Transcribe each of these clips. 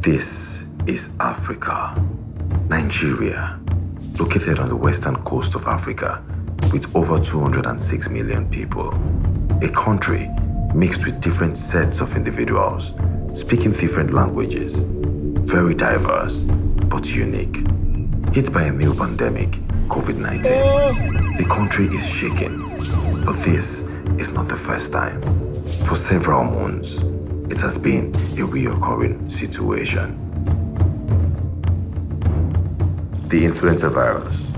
This is Africa, Nigeria, located on the western coast of Africa with over 206 million people. A country mixed with different sets of individuals, speaking different languages, very diverse but unique. Hit by a new pandemic, COVID-19, the country is shaken, but this is not the first time. For several months, it has been a reoccurring situation. The influenza virus,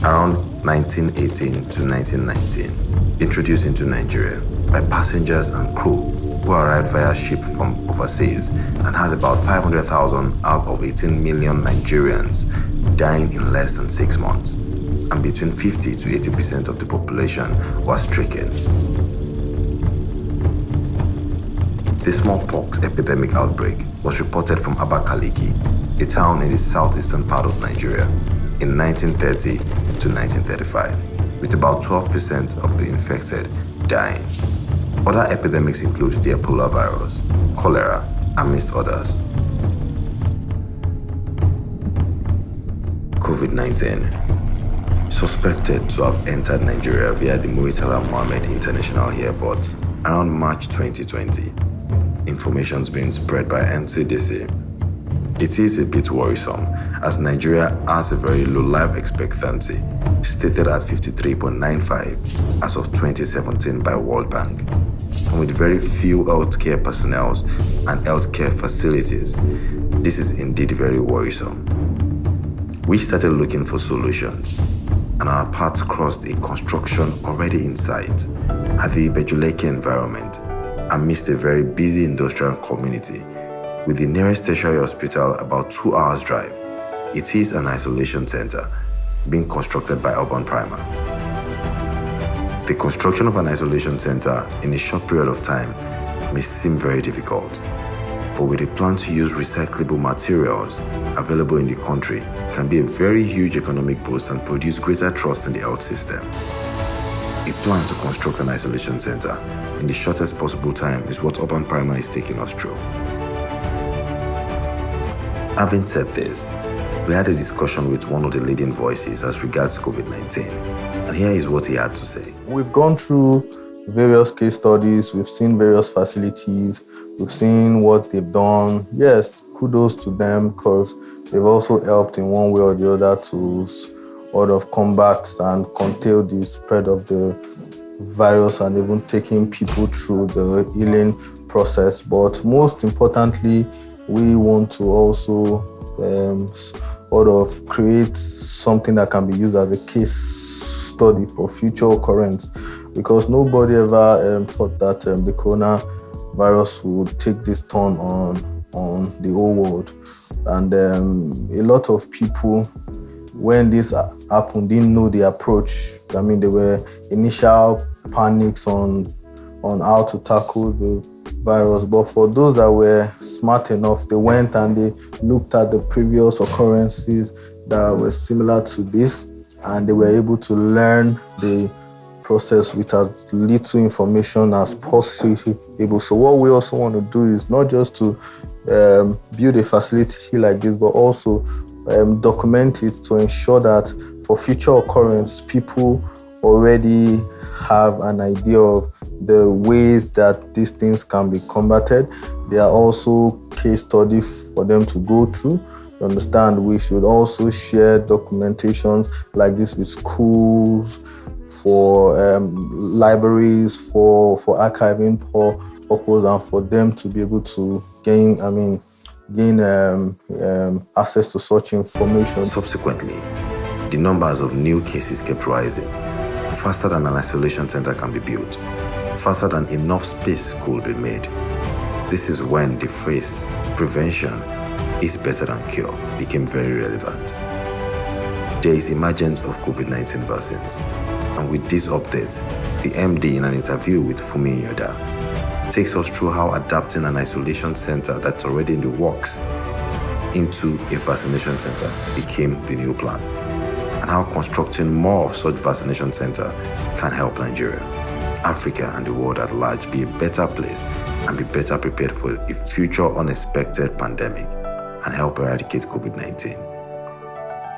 around 1918 to 1919, introduced into Nigeria by passengers and crew who arrived via ship from overseas and had about 500,000 out of 18 million Nigerians dying in less than 6 months, and between 50 to 80% of the population was stricken. The smallpox epidemic outbreak was reported from Abakaliki, a town in the southeastern part of Nigeria, in 1930 to 1935, with about 12% of the infected dying. Other epidemics include the Ebola virus, cholera, amidst others. COVID-19, suspected to have entered Nigeria via the Muritala Mohammed International Airport around March 2020. Information's being spread by NCDC. It is a bit worrisome as Nigeria has a very low life expectancy, stated at 53.95 as of 2017 by World Bank. And with very few healthcare personnel and healthcare facilities, this is indeed very worrisome. We started looking for solutions, and our paths crossed a construction already in sight at the Bejuleke environment, amidst a very busy industrial community, with the nearest tertiary hospital about 2 hours drive. It is an isolation center being constructed by PRIMER. The construction of an isolation center in a short period of time may seem very difficult, but with a plan to use recyclable materials available in the country can be a very huge economic boost and produce greater trust in the health system. A plan to construct an isolation center in the shortest possible time is what PRIMER is taking us through. Having said this, we had a discussion with one of the leading voices as regards COVID-19, and here is what he had to say. We've gone through various case studies, we've seen various facilities, we've seen what they've done. Yes, kudos to them because they've also helped in one way or the other to sort of combat and curtail the spread of the virus and even taking people through the healing process. But most importantly, we want to also sort of create something that can be used as a case study for future occurrence, because nobody ever thought that the coronavirus would take this turn on the whole world. And a lot of people, when this happened, didn't know the approach. I mean, there were initial panics on how to tackle the virus, but for those that were smart enough, they went and they looked at the previous occurrences that were similar to this, and they were able to learn the process with as little information as possible. So what we also want to do is not just to build a facility like this, but also document it to ensure that for future occurrence, people already have an idea of the ways that these things can be combated. There are also case studies for them to go through. You understand, we should also share documentations like this with schools, for libraries, for archiving purpose, and for them to be able to gain access to such information. Subsequently, the numbers of new cases kept rising, faster than an isolation center can be built, faster than enough space could be made. This is when the phrase prevention is better than cure became very relevant. There is emergence of COVID-19 vaccines, and with this update, the MD in an interview with Fumi Yoda takes us through how adapting an isolation center that's already in the works into a vaccination center became the new plan, and how constructing more of such vaccination center can help Nigeria, Africa, and the world at large be a better place and be better prepared for a future unexpected pandemic. and help eradicate COVID-19.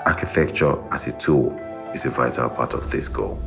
Architecture as a tool is a vital part of this goal.